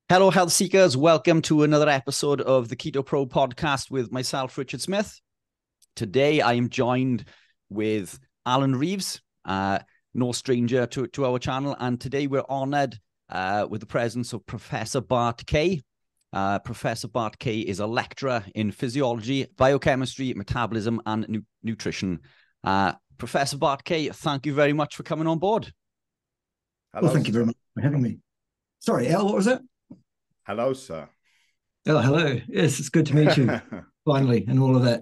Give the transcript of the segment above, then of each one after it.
Hello, health seekers. Welcome to another episode of the Keto Pro podcast with myself, Richard Smith. Today, I am joined with Alan Reeves, no stranger to our channel. And today, we're honored with the presence of Professor Bart Kay. Professor Bart Kay is a lecturer in physiology, biochemistry, metabolism, and nutrition. Professor Bart Kay, thank you very much for coming on board. Hello, thank you very much for having me. Sorry, Al, what was that? Hello, sir. Oh, hello. Yes, it's good to meet you, finally, and all of that.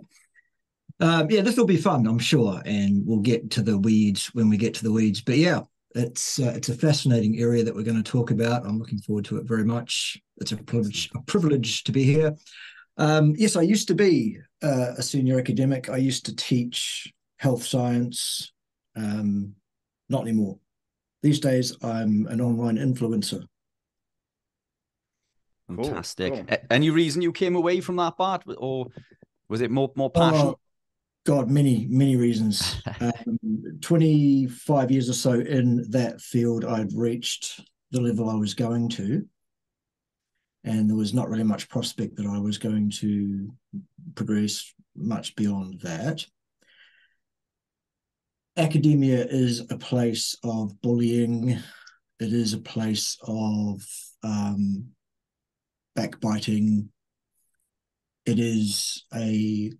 Yeah, this will be fun, I'm sure, and we'll get to the weeds when we get to the weeds. But yeah, it's a fascinating area that we're going to talk about. I'm looking forward to it very much. It's a privilege to be here. Yes, I used to be a senior academic. I used to teach health science. Not anymore. These days, I'm an online influencer. Fantastic. Cool. Any reason you came away from that, Bart, or was it more passion? Oh, God, many reasons. 25 years or so in that field, I'd reached the level I was going to, and there was not really much prospect that I was going to progress much beyond that. Academia is a place of bullying. It is a place of backbiting. It is a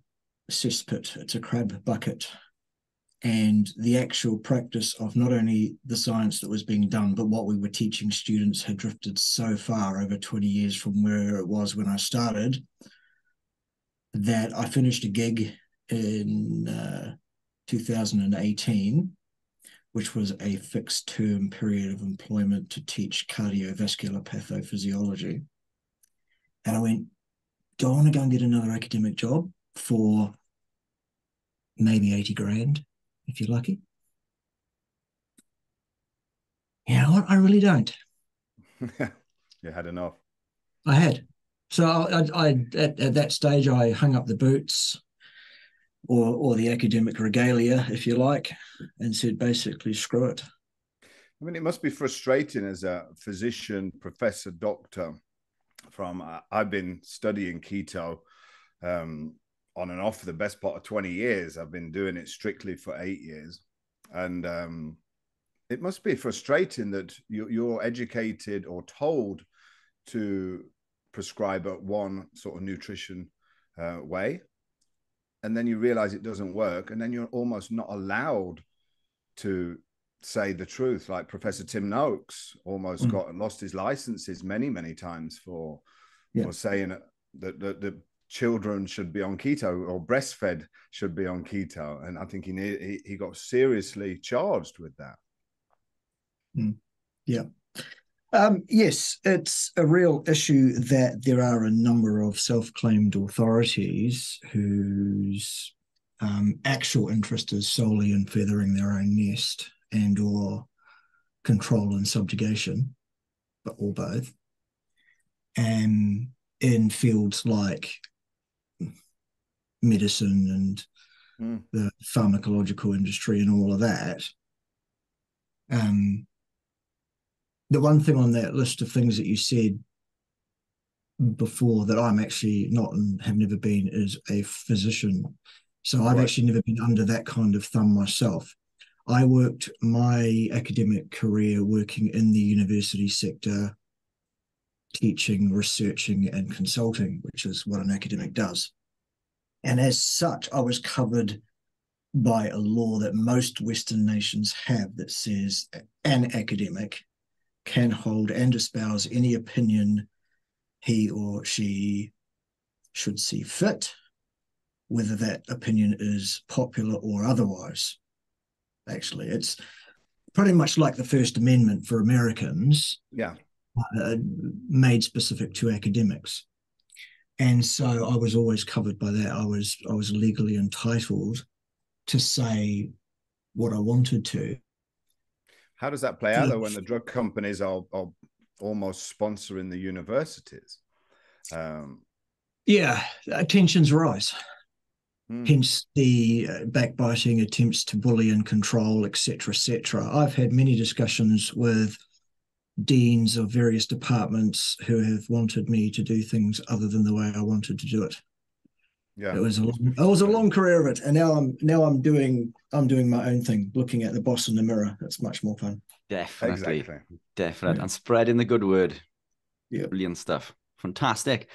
cesspit, it's a crab bucket. And the actual practice of not only the science that was being done, but what we were teaching students had drifted so far over 20 years from where it was when I started, that I finished a gig in 2018, which was a fixed term period of employment to teach cardiovascular pathophysiology. And I went, do I want to go and get another academic job for maybe 80 grand, if you're lucky? You know what? I really don't. You had enough. I had. So I at that stage, I hung up the boots or the academic regalia, if you like, and said basically, screw it. I mean, it must be frustrating as a physician, professor, doctor. I've been studying keto on and off for the best part of 20 years. I've been doing it strictly for 8 years. And it must be frustrating that you're educated or told to prescribe one sort of nutrition way. And then you realize it doesn't work. And then you're almost not allowed to say the truth. Like Professor Tim Noakes almost lost his licenses many times for saying that the children should be on keto or breastfed should be on keto. And I think he got seriously charged with that. Yeah. Yes, it's a real issue that there are a number of self-claimed authorities whose actual interest is solely in feathering their own nest and or control and subjugation, or both. And in fields like medicine and the pharmacological industry and all of that. The one thing on that list of things that you said before that I'm actually not and have never been is a physician. So I've actually never been under that kind of thumb myself. I worked my academic career working in the university sector, teaching, researching, and consulting, which is what an academic does. And as such, I was covered by a law that most Western nations have that says an academic can hold and espouse any opinion he or she should see fit, whether that opinion is popular or otherwise. Actually, it's pretty much like the First Amendment for Americans, made specific to academics. And so I was always covered by that. I was legally entitled to say what I wanted to. How does that play out, though, when the drug companies are almost sponsoring the universities? Tensions rise. Hence the backbiting, attempts to bully and control, etc., etc. I've had many discussions with deans of various departments who have wanted me to do things other than the way I wanted to do it. Yeah, it was a long career of it, and now I'm doing my own thing, looking at the boss in the mirror. It's much more fun. Definitely, exactly. definitely, and spreading the good word. Yeah, brilliant stuff, fantastic.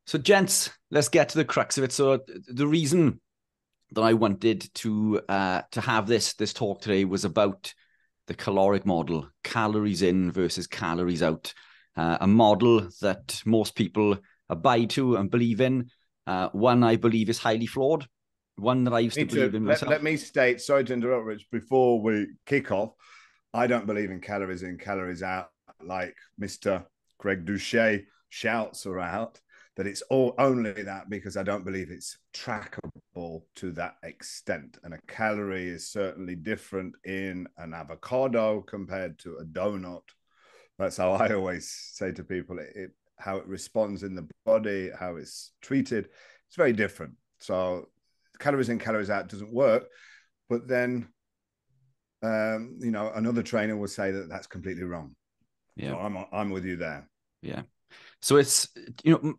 So, gents, let's get to the crux of it. So, the reason that I wanted to have this talk today was about the caloric model, calories in versus calories out, a model that most people abide to and believe in. One I believe is highly flawed, one that I used to believe in myself. Let me state, sorry to interrupt, Rich, before we kick off, I don't believe in calories in, calories out, like Mr. Greg Douchet shouts around, that it's only that, because I don't believe it's trackable to that extent. And a calorie is certainly different in an avocado compared to a donut. That's how I always say to people, how it responds in the body, how it's treated. It's very different. So calories in, calories out doesn't work. But then, another trainer will say that that's completely wrong. Yeah, so I'm with you there. Yeah. So it's,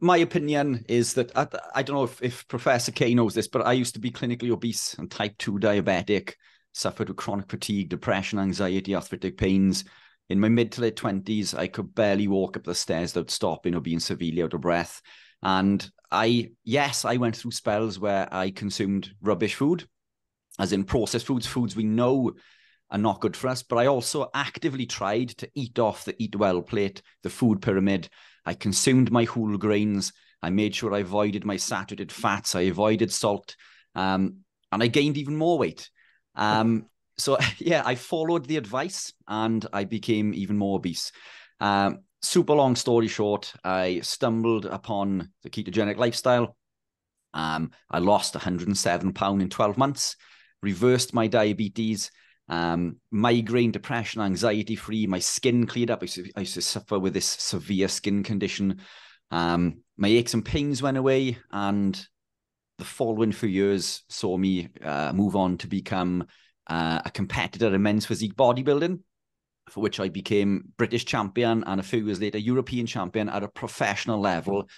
my opinion is that, I don't know if Professor Kay knows this, but I used to be clinically obese and type 2 diabetic, suffered with chronic fatigue, depression, anxiety, arthritic pains. In my mid to late 20s, I could barely walk up the stairs without stopping or being severely out of breath. And I went through spells where I consumed rubbish food, as in processed foods we know are not good for us. But I also actively tried to eat off the eat well plate, the food pyramid. I consumed my whole grains. I made sure I avoided my saturated fats. I avoided salt. And I gained even more weight. So, yeah, I followed the advice and I became even more obese. Super long story short, I stumbled upon the ketogenic lifestyle. I lost 107 pounds in 12 months, reversed my diabetes, migraine, depression, anxiety free. My skin cleared up. I used to suffer with this severe skin condition. My aches and pains went away, and the following few years saw me move on to become a competitor in men's physique bodybuilding, for which I became British champion and a few years later European champion at a professional level.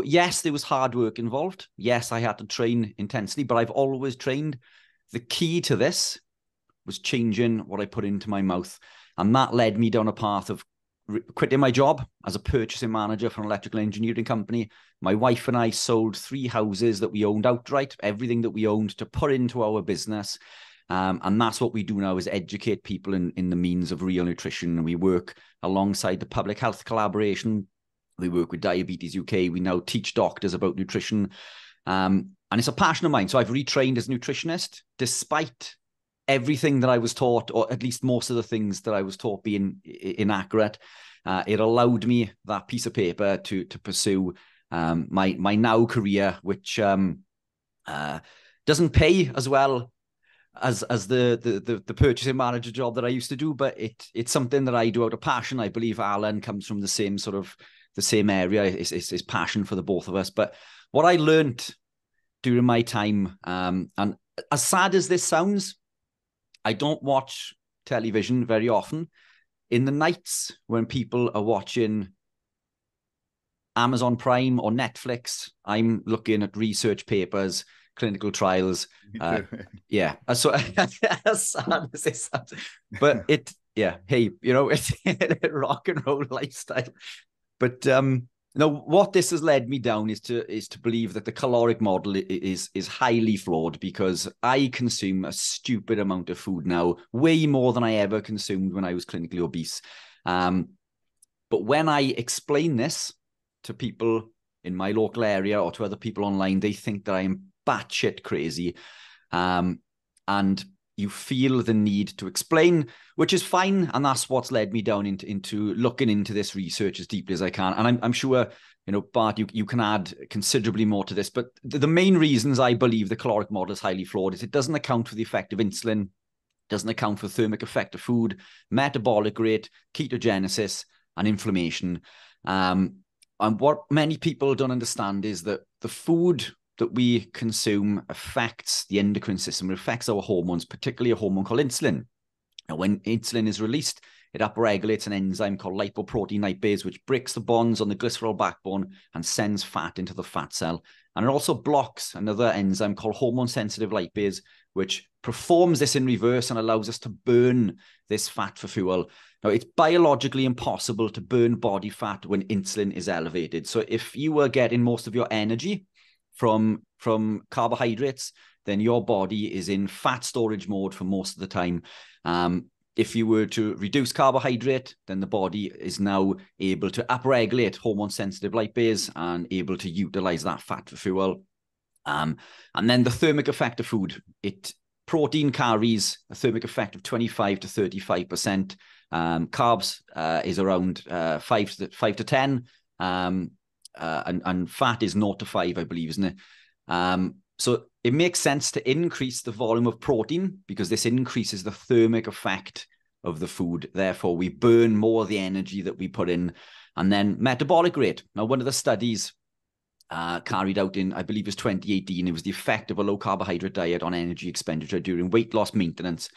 Yes, there was hard work involved. Yes, I had to train intensely, but I've always trained. The key to this was changing what I put into my mouth. And that led me down a path of quitting my job as a purchasing manager for an electrical engineering company. My wife and I sold 3 houses that we owned outright, everything that we owned, to put into our business. And that's what we do now, is educate people in the means of real nutrition. We work alongside the Public Health Collaboration. We work with Diabetes UK. We now teach doctors about nutrition. And it's a passion of mine. So I've retrained as a nutritionist, despite everything that I was taught, or at least most of the things that I was taught being inaccurate. It allowed me that piece of paper to pursue my now career, which doesn't pay as well as the purchasing manager job that I used to do, but it's something that I do out of passion. I believe Alan comes from the same area. It's passion for the both of us. But what I learned during my time, and as sad as this sounds, I don't watch television very often. In the nights when people are watching Amazon Prime or Netflix, I'm looking at research papers, clinical trials. Yeah. So as sad as it sounds, but hey, it's a rock and roll lifestyle. But what this has led me down is to believe that the caloric model is highly flawed, because I consume a stupid amount of food now, way more than I ever consumed when I was clinically obese. But when I explain this to people in my local area or to other people online, they think that I am batshit crazy. And you feel the need to explain, which is fine. And that's what's led me down into looking into this research as deeply as I can. And I'm sure, Bart, you can add considerably more to this. But the main reasons I believe the caloric model is highly flawed is it doesn't account for the effect of insulin, doesn't account for the thermic effect of food, metabolic rate, ketogenesis, and inflammation. And what many people don't understand is that the food that we consume affects the endocrine system. It affects our hormones, particularly a hormone called insulin. And when insulin is released, it upregulates an enzyme called lipoprotein lipase, which breaks the bonds on the glycerol backbone and sends fat into the fat cell. And it also blocks another enzyme called hormone-sensitive lipase, which performs this in reverse and allows us to burn this fat for fuel. Now, it's biologically impossible to burn body fat when insulin is elevated. So if you were getting most of your energy from carbohydrates, then your body is in fat storage mode for most of the time. If you were to reduce carbohydrate, then the body is now able to upregulate hormone-sensitive lipase and able to utilize that fat for fuel. And then the thermic effect of food. Protein carries a thermic effect of 25 to 35%. Carbs is around 5 to 10. And fat is 0 to 5, I believe, isn't it? So it makes sense to increase the volume of protein because this increases the thermic effect of the food. Therefore, we burn more of the energy that we put in. And then metabolic rate. Now, one of the studies carried out in, I believe it was 2018, it was the effect of a low carbohydrate diet on energy expenditure during weight loss maintenance.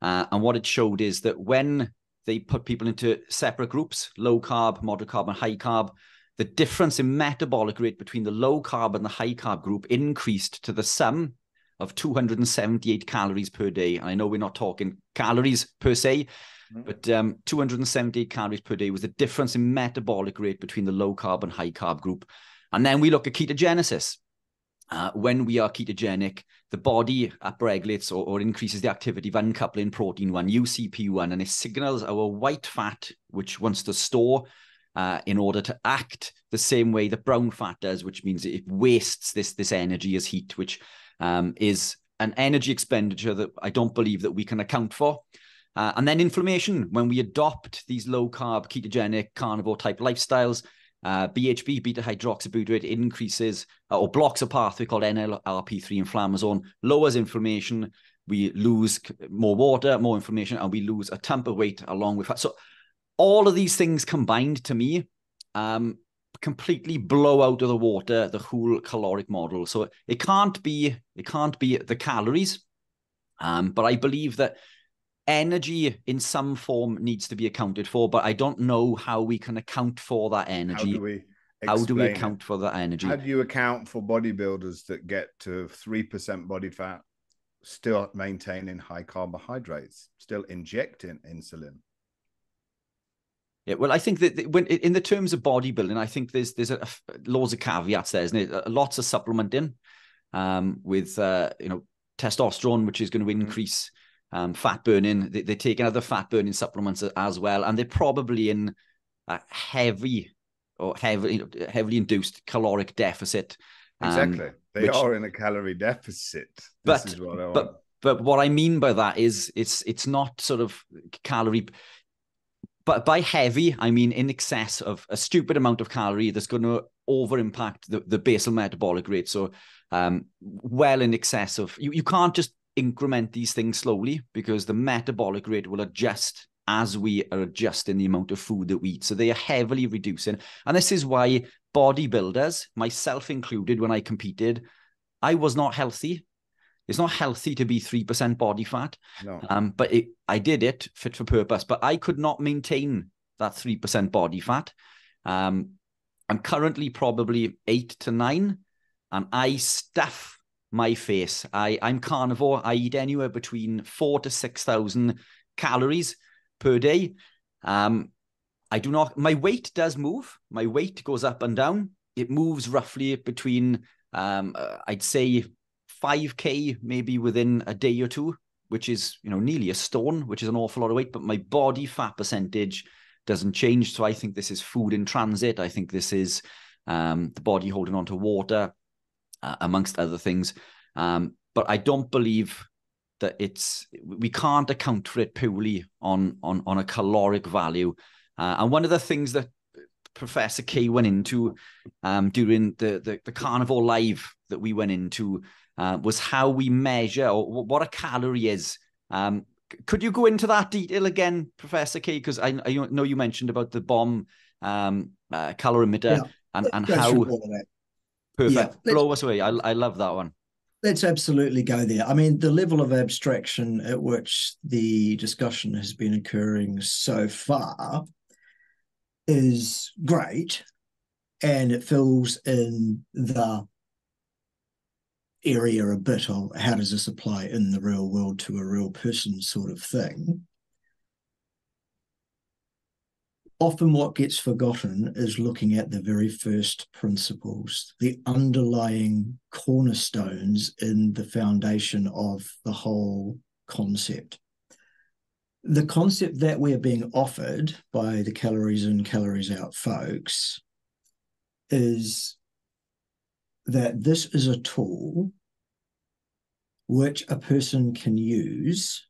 And what it showed is that when they put people into separate groups, low carb, moderate carb, and high carb, the difference in metabolic rate between the low carb and the high carb group increased to the sum of 278 calories per day. And I know we're not talking calories per se, but 278 calories per day was the difference in metabolic rate between the low carb and high carb group. And then we look at ketogenesis. When we are ketogenic, the body upregulates or increases the activity of uncoupling protein 1, UCP1, and it signals our white fat, which wants to store in order to act the same way that brown fat does, which means it wastes this energy as heat, which is an energy expenditure that I don't believe that we can account for. And then inflammation. When we adopt these low-carb, ketogenic, carnivore-type lifestyles, BHB, beta-hydroxybutyrate, increases or blocks a pathway called NLRP3 inflammasome, lowers inflammation. We lose more water, more inflammation, and we lose a ton of weight along with fat. So all of these things combined, to me, completely blow out of the water the whole caloric model. So it can't be the calories, but I believe that energy in some form needs to be accounted for. But I don't know how we can account for that energy. How do we account for that energy? How do you account for bodybuilders that get to 3% body fat, still maintaining high carbohydrates, still injecting insulin? Yeah, well, I think that when in the terms of bodybuilding, I think there's loads of caveats there, isn't it? Lots of supplementing with testosterone, which is going to increase fat burning. They're taking other fat burning supplements as well, and they're probably in a heavily induced caloric deficit. Exactly, they are in a calorie deficit. But what I mean by that is it's not sort of calorie. But by heavy, I mean in excess of a stupid amount of calorie that's going to over impact the basal metabolic rate. So well in excess of, you can't just increment these things slowly because the metabolic rate will adjust as we are adjusting the amount of food that we eat. So they are heavily reducing. And this is why bodybuilders, myself included, when I competed, I was not healthy. It's not healthy to be 3% body fat, no. But I did it fit for purpose. But I could not maintain that 3% body fat. I'm currently probably 8 to 9, and I stuff my face. I'm carnivore. I eat anywhere between 4,000 to 6,000 calories per day. I do not. My weight does move. My weight goes up and down. It moves roughly between, I'd say, 5K maybe within a day or two, which is, nearly a stone, which is an awful lot of weight, but my body fat percentage doesn't change. So I think this is food in transit. I think this is the body holding on to water, amongst other things. But I don't believe that we can't account for it purely on a caloric value. And one of the things that Professor Kay went into during the Carnivore Live that we went into was how we measure or what a calorie is. Could you go into that detail again, Professor Kay? Because I know you mentioned about the bomb calorimeter and how. Perfect. Yeah. Blow us away. I love that one. Let's absolutely go there. I mean, the level of abstraction at which the discussion has been occurring so far is great, and it fills in the area a bit of how does this apply in the real world to a real person sort of thing. Often what gets forgotten is looking at the very first principles, the underlying cornerstones in the foundation of the whole concept. The concept that we're being offered by the calories in, calories out folks is that this is a tool which a person can use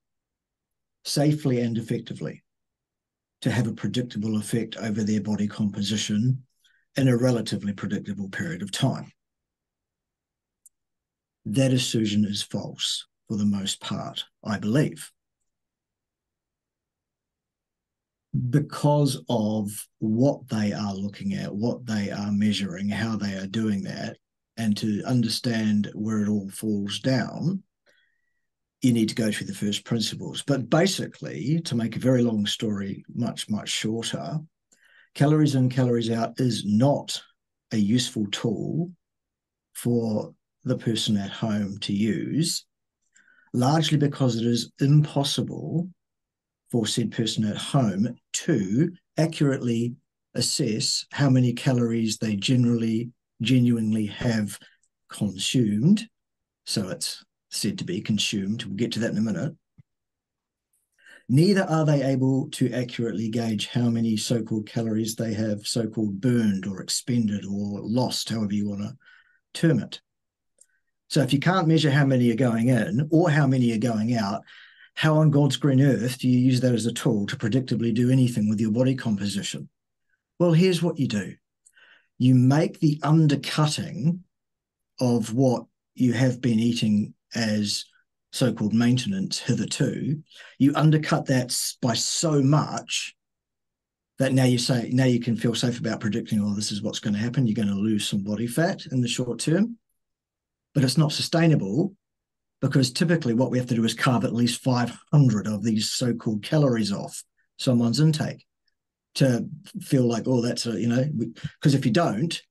safely and effectively to have a predictable effect over their body composition in a relatively predictable period of time. That assertion is false for the most part, I believe, because of what they are looking at, what they are measuring, how they are doing that, and to understand where it all falls down, you need to go through the first principles. But basically, to make a very long story much, much shorter, calories in, calories out is not a useful tool for the person at home to use, largely because it is impossible for said person at home to accurately assess how many calories they genuinely have consumed. So it's said to be consumed. We'll get to that in a minute. Neither are they able to accurately gauge how many so-called calories they have so-called burned or expended or lost, however you want to term it. So if you can't measure how many are going in or how many are going out, how on God's green earth do you use that as a tool to predictably do anything with your body composition? Well, here's what you do. You make the undercutting of what you have been eating as so-called maintenance hitherto, you undercut that by so much that now you can feel safe about predicting, oh, this is what's going to happen. You're going to lose some body fat in the short term, but it's not sustainable, because typically what we have to do is carve at least 500 of these so-called calories off someone's intake to feel like, oh, that's because if you don't,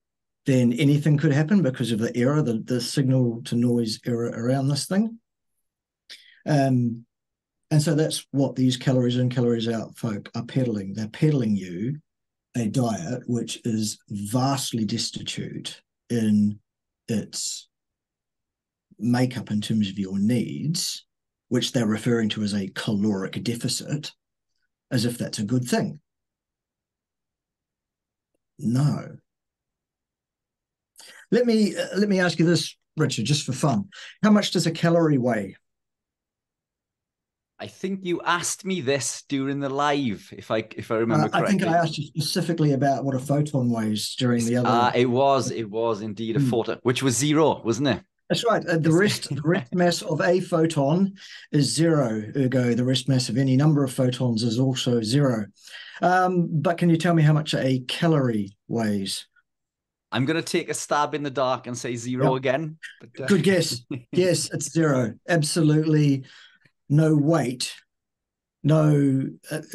then anything could happen because of the error, the signal to noise error around this thing. And so that's what these calories in, calories out folk are peddling. They're peddling you a diet which is vastly destitute in its makeup in terms of your needs, which they're referring to as a caloric deficit, as if that's a good thing. No. Let me ask you this, Richard, just for fun. How much does a calorie weigh? I think you asked me this during the live, if I remember correctly. I think I asked you specifically about what a photon weighs during the other. It was indeed a photon, which was 0, wasn't it? That's right. The rest mass of a photon is 0. Ergo, the rest mass of any number of photons is also 0. But can you tell me how much a calorie weighs? I'm going to take a stab in the dark and say 0 again. But, good guess. Yes, it's 0. Absolutely no weight, no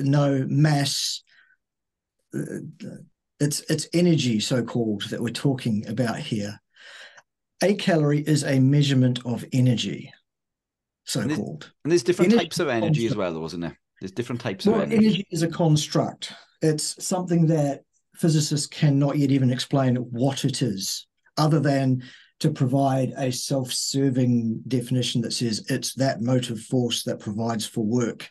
mass. It's energy, so-called, that we're talking about here. A calorie is a measurement of energy, so-called. And there's different types of energy as well, though, isn't there? There's different types of energy. Energy is a construct. It's something that physicists cannot yet even explain what it is, other than to provide a self-serving definition that says it's that motive force that provides for work.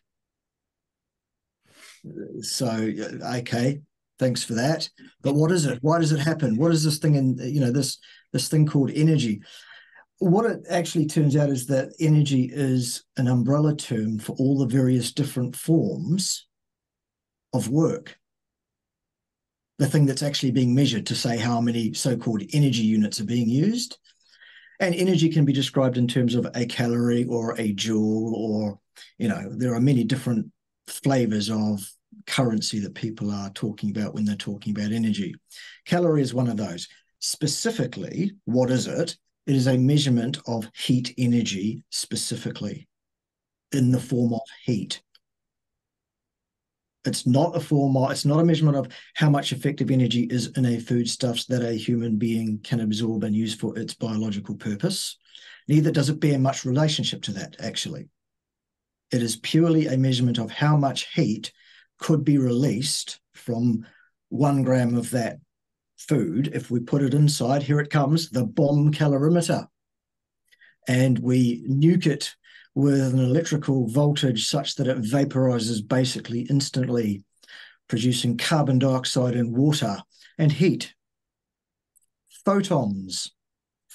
So, okay, thanks for that. But what is it? Why does it happen? What is this thing in, this thing called energy? What it actually turns out is that energy is an umbrella term for all the various different forms of work. The thing that's actually being measured to say how many so-called energy units are being used. And energy can be described in terms of a calorie or a joule, or, there are many different flavors of currency that people are talking about when they're talking about energy. Calorie is one of those. Specifically, what is it? It is a measurement of heat energy specifically in the form of heat. It's not a measurement of how much effective energy is in a foodstuffs that a human being can absorb and use for its biological purpose. Neither does it bear much relationship to that, actually. It is purely a measurement of how much heat could be released from 1 gram of that food. If we put it inside, here it comes, the bomb calorimeter. And we nuke it with an electrical voltage such that it vaporizes basically instantly, producing carbon dioxide and water and heat. Photons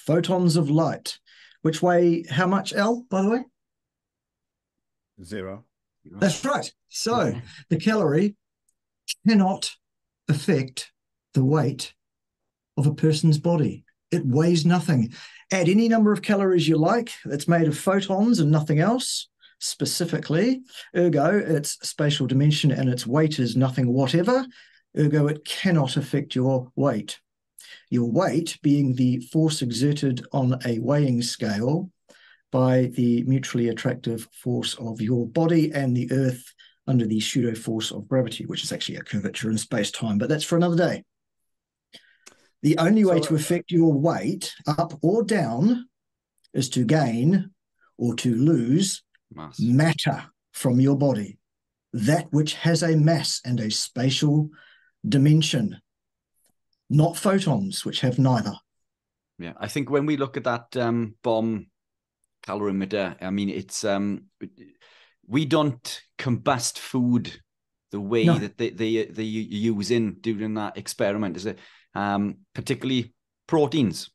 of light, which weigh how much, Al, by the way? 0. That's right. So the calorie cannot affect the weight of a person's body. It weighs nothing. Add any number of calories you like. It's made of photons and nothing else, specifically. Ergo, its spatial dimension and its weight is nothing whatever. Ergo, it cannot affect your weight. Your weight being the force exerted on a weighing scale by the mutually attractive force of your body and the earth under the pseudo force of gravity, which is actually a curvature in space-time, but that's for another day. The only way to affect your weight up or down is to gain or to lose matter from your body, that which has a mass and a spatial dimension, not photons, which have neither. Yeah, I think when we look at that bomb calorimeter, I mean, it's we don't combust food the way that they use in during that experiment. Is it particularly proteins?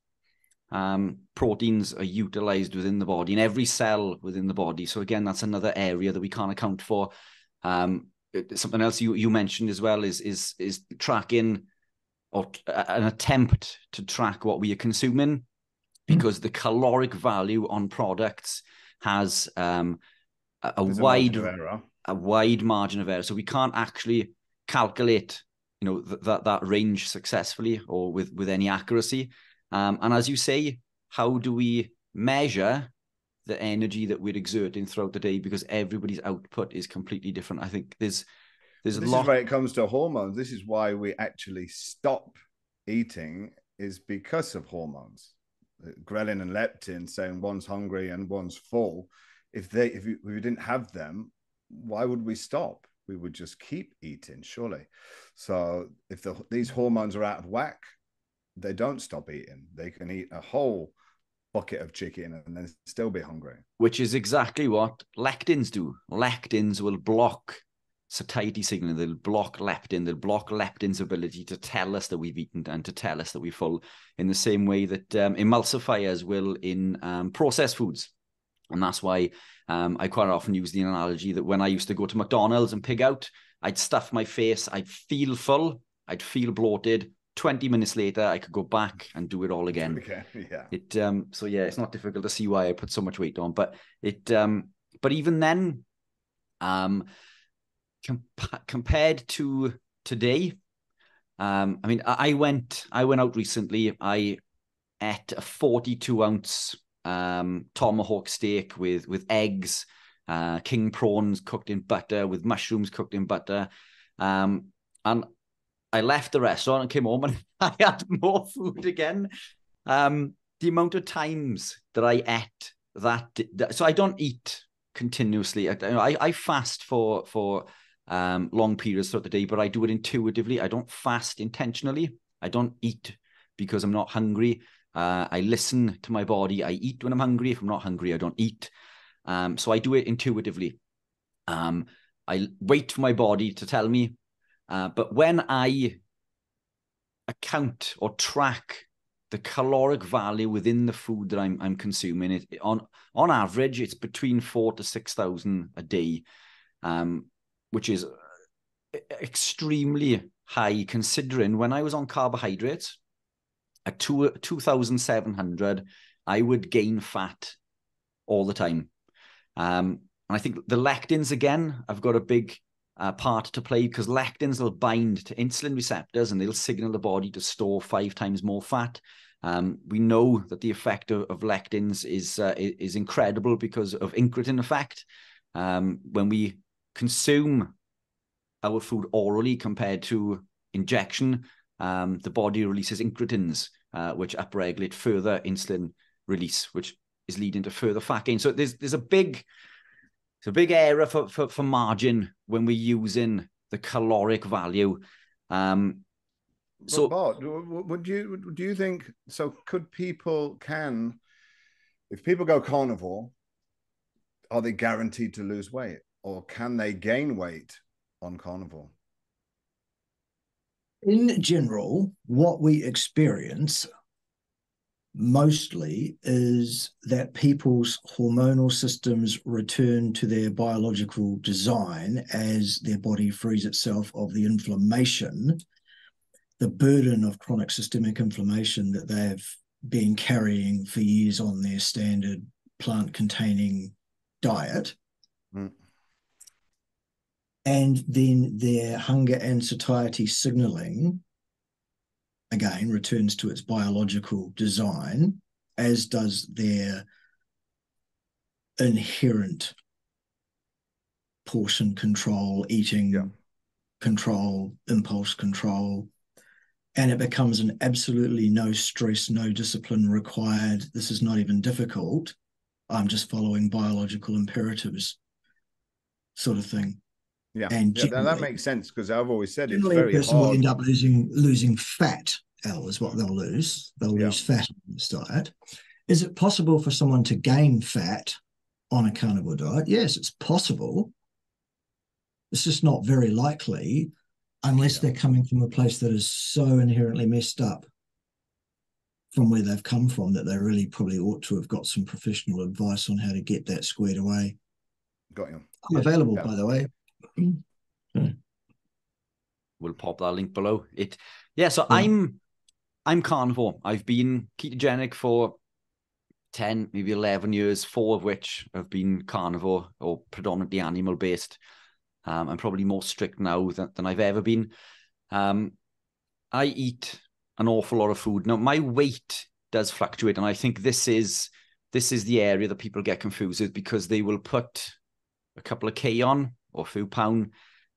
Proteins are utilized within the body, in every cell within the body. So again, that's another area that we can't account for. Something else you mentioned as well is tracking, or an attempt to track what we are consuming, because the caloric value on products has a wide margin of error. So we can't actually calculate, that range successfully or with any accuracy. And as you say, how do we measure the energy that we're exerting throughout the day? Because everybody's output is completely different. I think there's a lot. This is where it comes to hormones. This is why we actually stop eating, is because of hormones. Ghrelin and leptin saying one's hungry and one's full. If we didn't have them, why would we stop? We would just keep eating, surely. So if these hormones are out of whack, they don't stop eating. They can eat a whole bucket of chicken and then still be hungry. Which is exactly what lectins do. Lectins will block satiety signaling. They'll block leptin. They'll block leptin's ability to tell us that we've eaten and to tell us that we're full, in the same way that emulsifiers will in processed foods. And that's why I quite often use the analogy that when I used to go to McDonald's and pig out, I'd stuff my face, I'd feel full, I'd feel bloated. 20 minutes later, I could go back and do it all again. Okay. Yeah. So yeah, it's not difficult to see why I put so much weight on, but but even then, compared to today, I mean, I went out recently. I ate a 42-ounce tomahawk steak with eggs, king prawns cooked in butter, with mushrooms cooked in butter, and I left the restaurant and came home and I had more food again. The amount of times that I ate that, so I don't eat continuously. I fast for long periods throughout the day, but I do it intuitively. I don't fast intentionally. I don't eat because I'm not hungry. I listen to my body. I eat when I'm hungry. If I'm not hungry, I don't eat. So I do it intuitively. I wait for my body to tell me. But when I account or track the caloric value within the food that I'm consuming, on average, it's between 4,000 to 6,000 a day, which is extremely high, considering when I was on carbohydrates at 2,700, I would gain fat all the time. And I think the lectins, again, I've got a big part to play, because lectins will bind to insulin receptors and they'll signal the body to store 5 times more fat. We know that the effect of lectins is incredible because of incretin effect. When we consume our food orally compared to injection, the body releases incretins, which upregulate further insulin release, which is leading to further fat gain. So there's a big area for margin when we're using the caloric value. So, Bart, do you think so? If people go carnivore, are they guaranteed to lose weight, or can they gain weight on carnivore? In general, what we experience mostly is that people's hormonal systems return to their biological design as their body frees itself of the inflammation, the burden of chronic systemic inflammation that they've been carrying for years on their standard plant-containing diet. And then their hunger and satiety signaling, again, returns to its biological design, as does their inherent portion control, eating control, impulse control. And it becomes an absolutely no stress, no discipline required. This is not even difficult. I'm just following biological imperatives sort of thing. Yeah, and that makes sense, because I've always said it's very hard. A person will end up losing fat, is what they'll lose. They'll lose fat on this diet. Is it possible for someone to gain fat on a carnivore diet? Yes, it's possible. It's just not very likely unless they're coming from a place that is so inherently messed up from where they've come from that they really probably ought to have got some professional advice on how to get that squared away. Got you. Available, by the way. We'll pop that link below it. So I'm carnivore. I've been ketogenic for 10, maybe 11 years, 4 of which have been carnivore or predominantly animal based. I'm probably more strict now than I've ever been. I eat an awful lot of food. Now, my weight does fluctuate, and I think this is the area that people get confused with, because they will put a couple of K on, or a few pound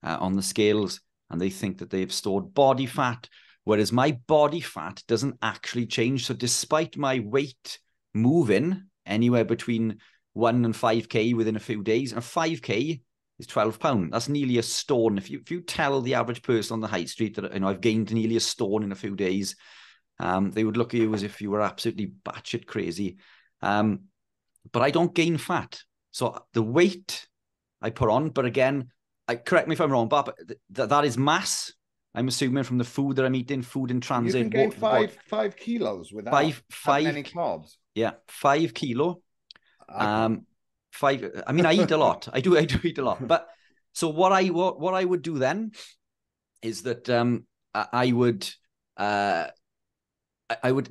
on the scales, and they think that they've stored body fat, whereas my body fat doesn't actually change. So despite my weight moving anywhere between 1 and 5K within a few days, and a 5K is 12 pounds. That's nearly a stone. If you tell the average person on the high street that I've gained nearly a stone in a few days, they would look at you as if you were absolutely batshit crazy. But I don't gain fat. So the weight I put on, but again, correct me if I'm wrong, but that is mass. I'm assuming from the food that I'm eating, food in transit. You can gain 5 kilos without having any carbs. Yeah, 5 kilo. 5. I mean, I eat a lot. I do eat a lot. But so what I would do then is that I would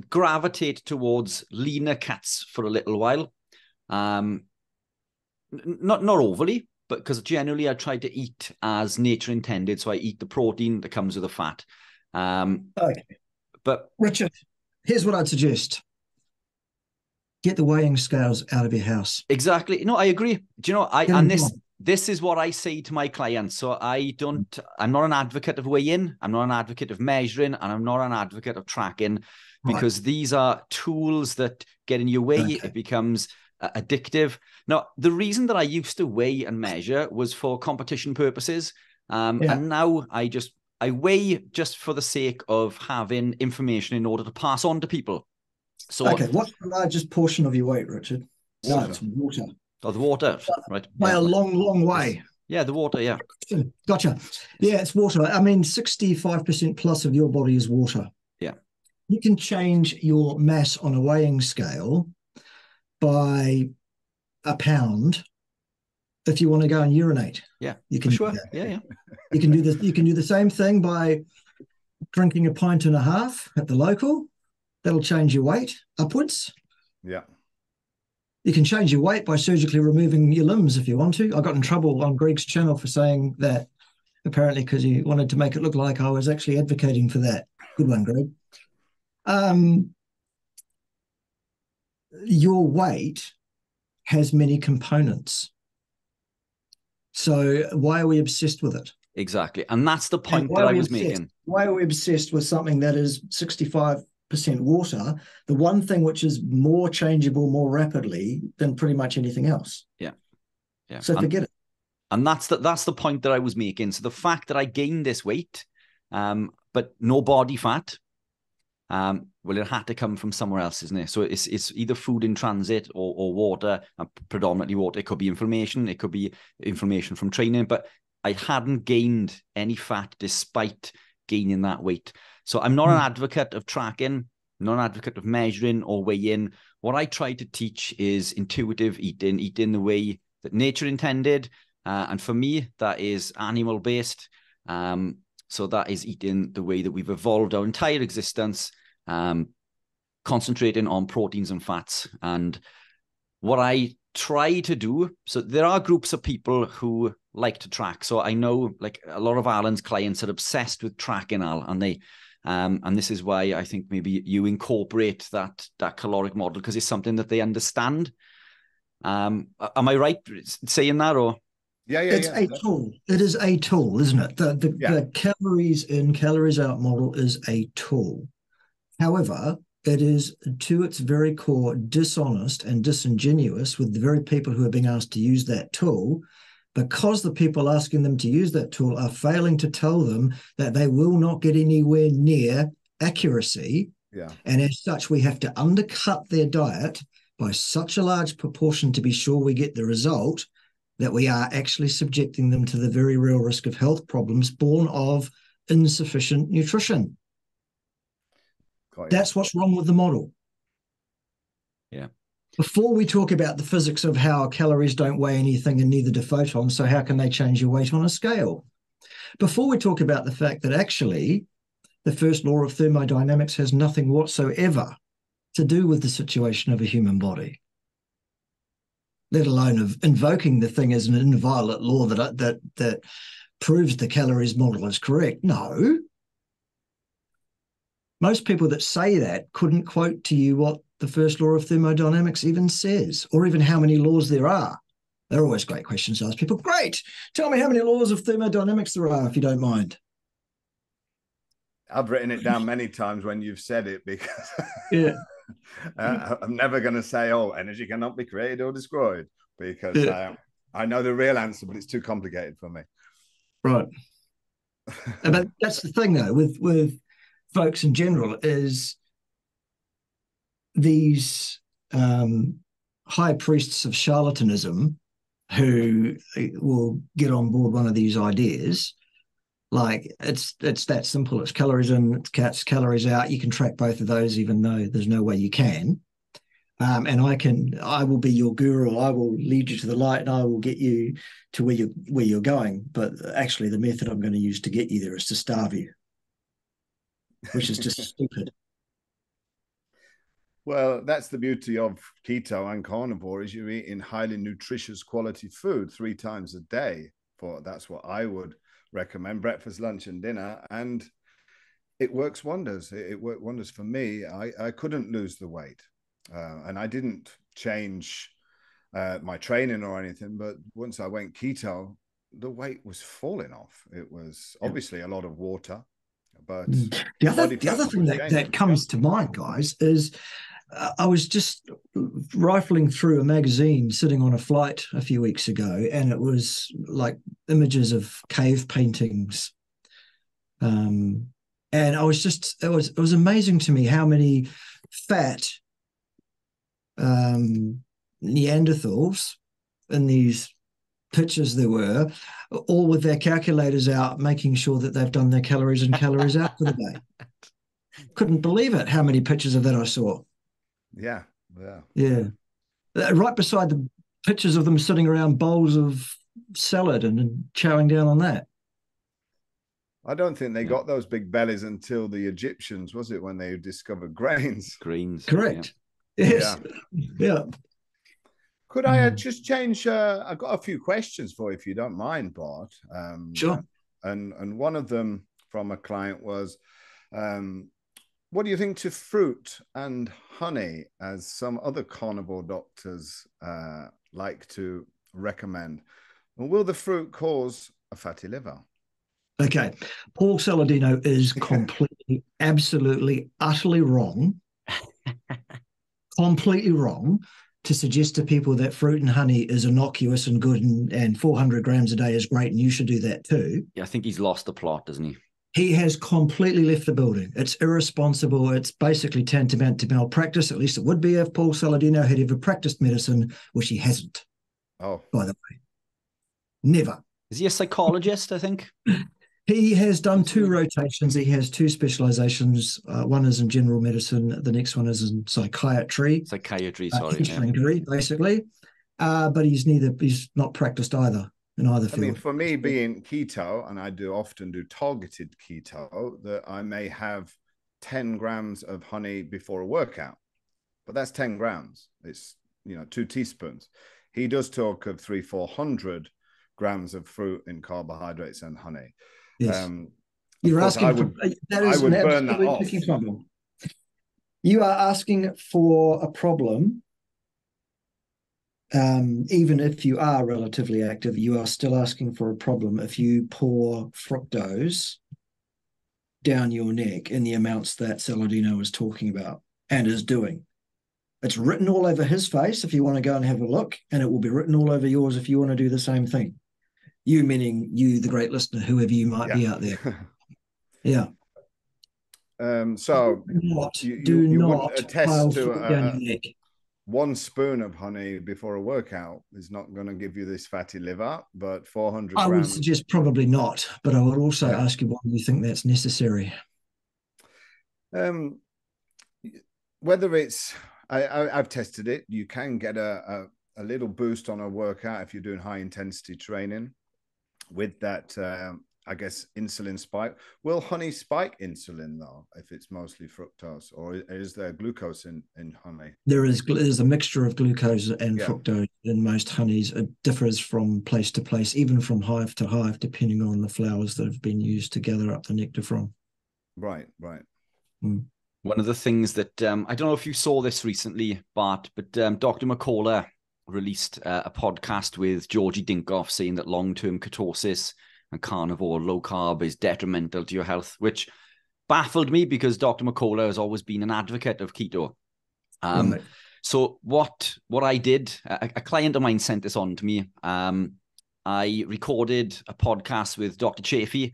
gravitate towards leaner cuts for a little while. Not overly, but because generally I try to eat as nature intended. So I eat the protein that comes with the fat. Okay. But Richard, here's what I'd suggest. Get the weighing scales out of your house. Exactly. No, I agree. Do you know, this is what I say to my clients. So I'm not an advocate of weighing. I'm not an advocate of measuring, and I'm not an advocate of tracking, because these are tools that get in your way. Okay. It becomes addictive. Now, the reason that I used to weigh and measure was for competition purposes. And now I weigh just for the sake of having information in order to pass on to people. So, okay, what's the largest portion of your weight, Richard? Water. No, it's water. Oh, the water, right? By a long way. Yeah, the water, yeah. Gotcha. Yeah, it's water. I mean, 65% plus of your body is water. Yeah. You can change your mass on a weighing scale by a pound if you want to go and urinate. Yeah, you can. Sure. Yeah. You can do this. You can do the same thing by drinking a pint and a half at the local. That'll change your weight upwards. Yeah. You can change your weight by surgically removing your limbs if you want to. I got in trouble on Greg's channel for saying that apparently, because he wanted to make it look like I was actually advocating for that. Good one, Greg. Your weight has many components. So why are we obsessed with it? Exactly. And that's the point that I was making. Why are we obsessed with something that is 65% water, the one thing which is more changeable more rapidly than pretty much anything else? Yeah. Yeah. So forget it. And that's the point that I was making. So the fact that I gained this weight, but no body fat, well, it had to come from somewhere else, isn't it? So it's either food in transit or water, predominantly water. It could be inflammation. It could be inflammation from training, but I hadn't gained any fat despite gaining that weight. So I'm not an advocate of tracking, not an advocate of measuring or weighing. What I try to teach is intuitive eating the way that nature intended. And for me, that is animal-based. So that is eating the way that we've evolved our entire existence, concentrating on proteins and fats. And what I try to do, so there are groups of people who like to track. So I know like a lot of Alan's clients are obsessed with tracking, Al, and they and this is why I think maybe you incorporate that caloric model, because it's something that they understand. Am I right saying that, or? It's a tool. It is a tool, isn't it? The calories in, calories out model is a tool. However, it is to its very core dishonest and disingenuous with the very people who are being asked to use that tool, because the people asking them to use that tool are failing to tell them that they will not get anywhere near accuracy. Yeah. And as such, we have to undercut their diet by such a large proportion to be sure we get the result, that we are actually subjecting them to the very real risk of health problems born of insufficient nutrition. That's what's wrong with the model. Yeah. Before we talk about the physics of how calories don't weigh anything and neither do photons, so how can they change your weight on a scale? Before we talk about the fact that actually the first law of thermodynamics has nothing whatsoever to do with the situation of a human body, let alone of invoking the thing as an inviolate law that proves the calories model is correct. No. Most people that say that couldn't quote to you what the first law of thermodynamics even says, or even how many laws there are. They're always great questions to ask people. Great. Tell me how many laws of thermodynamics there are, if you don't mind. I've written it down many times when you've said it, because I'm never going to say, oh, energy cannot be created or destroyed, because I know the real answer, but it's too complicated for me. Right. But that's the thing, though, with folks in general, is these high priests of charlatanism who will get on board one of these ideas. Like it's that simple. It's calories in, it's calories out. You can track both of those, even though there's no way you can. And I will be your guru. I will lead you to the light, and I will get you to where you're going. But actually, the method I'm going to use to get you there is to starve you, which is just stupid. Well, that's the beauty of keto and carnivore, is you're eating highly nutritious quality food 3 times a day. That's what I would recommend, breakfast, lunch, and dinner. And it works wonders. It worked wonders for me. I couldn't lose the weight. And I didn't change my training or anything. But once I went keto, the weight was falling off. It was obviously a lot of water. But the other thing that comes to mind, guys, is I was just rifling through a magazine sitting on a flight a few weeks ago, and it was like images of cave paintings. And I was just, it was amazing to me how many fat Neanderthals in these pictures there were, all with their calculators out, making sure that they've done their calories in, calories out for the day. Couldn't believe it, how many pictures of that I saw. Yeah. Right beside the pictures of them sitting around bowls of salad and chowing down on that. I don't think they got those big bellies until the Egyptians, was it, when they discovered grains? Correct. Yeah. Yes. Yeah. Could I just change? I've got a few questions for you, if you don't mind, Bart. Sure. and one of them from a client was, what do you think to fruit and honey, as some other carnivore doctors like to recommend? And will the fruit cause a fatty liver? Okay. Paul Saladino is completely, absolutely, utterly wrong, completely wrong to suggest to people that fruit and honey is innocuous and good and 400 grams a day is great and you should do that too. Yeah, I think he's lost the plot, doesn't he? He has completely left the building. It's irresponsible. It's basically tantamount to malpractice. At least it would be if Paul Saladino had ever practiced medicine, which he hasn't. Oh, by the way. Never. Is he a psychologist, I think? He has done 2 rotations. He has 2 specializations. One is in general medicine. The next one is in psychiatry. Sorry. Basically. But he's not practiced either in either field. I mean, for me being keto, and I do often do targeted keto, that I may have 10 grams of honey before a workout, but that's 10 grams. It's, 2 teaspoons. He does talk of 300-400 grams of fruit in carbohydrates and honey. Yes. You're asking I would burn that off. Problem. You are asking for a problem. Even if you are relatively active, you are still asking for a problem if you pour fructose down your neck in the amounts that Saladino is talking about and is doing. It's written all over his face if you want to go and have a look, and it will be written all over yours if you want to do the same thing. You meaning you, the great listener, whoever you might be out there. Yeah. So do you not wouldn't attest to 1 spoon of honey before a workout is not going to give you this fatty liver, but 400 I grams. would suggest probably not, but I would also ask you why you think that's necessary. Whether it's, I've tested it. You can get a little boost on a workout if you're doing high intensity training with that, I guess, insulin spike. Will honey spike insulin though, if it's mostly fructose, or is there glucose in honey? There's a mixture of glucose and fructose in most honeys. It differs from place to place, even from hive to hive, depending on the flowers that have been used to gather up the nectar from. Right. Mm. One of the things that, I don't know if you saw this recently, Bart, but Dr. McCullough released a podcast with Georgie Dinkoff saying that long-term ketosis and carnivore low carb is detrimental to your health, which baffled me because Dr. McCullough has always been an advocate of keto. Right. So what I did, a client of mine sent this on to me. I recorded a podcast with Dr. Chafee,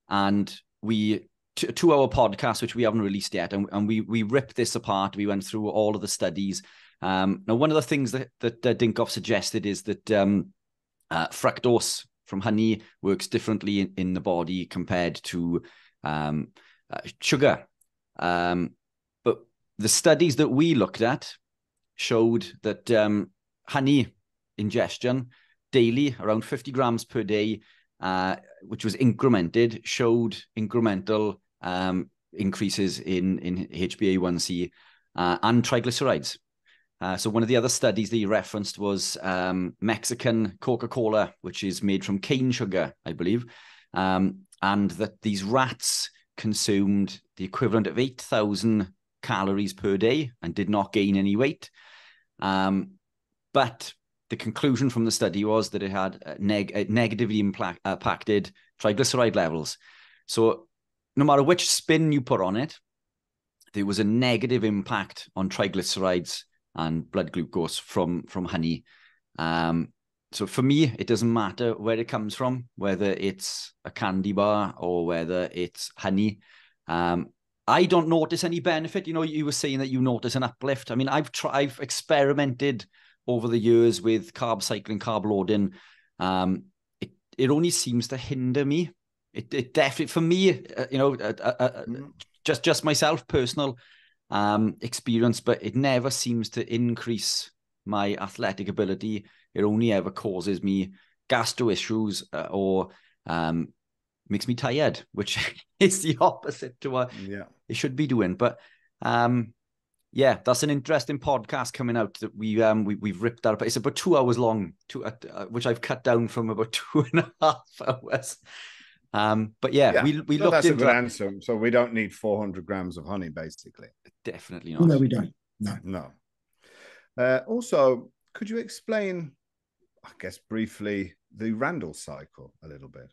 and we a 2-hour podcast, which we haven't released yet. And we ripped this apart. We went through all of the studies. Now, one of the things that Dinkoff suggested is that fructose from honey works differently in the body compared to sugar. But the studies that we looked at showed that honey ingestion daily, around 50 grams per day, which was incremented, showed incremental increases in HbA1c and triglycerides. So one of the other studies that he referenced was Mexican Coca-Cola, which is made from cane sugar, I believe, and that these rats consumed the equivalent of 8,000 calories per day and did not gain any weight. But the conclusion from the study was that it had negatively impacted triglyceride levels. So no matter which spin you put on it, there was a negative impact on triglycerides and blood glucose from honey. So for me, it doesn't matter where it comes from, whether it's a candy bar or whether it's honey. I don't notice any benefit. You were saying that you notice an uplift. I mean, I've experimented over the years with carb cycling, carb loading. It only seems to hinder me. It definitely, for me, just myself, personal experience, but it never seems to increase my athletic ability. It only ever causes me gastro issues or makes me tired, which is the opposite to what it should be doing. But that's an interesting podcast coming out that we've ripped out. But it's about 2 hours long, which I've cut down from about 2.5 hours. But yeah, we so looked that's a into good that. answer. So we don't need 400 grams of honey, basically. Definitely not. No, we don't. No. No. Also, could you explain, I guess, briefly, the Randall cycle a little bit?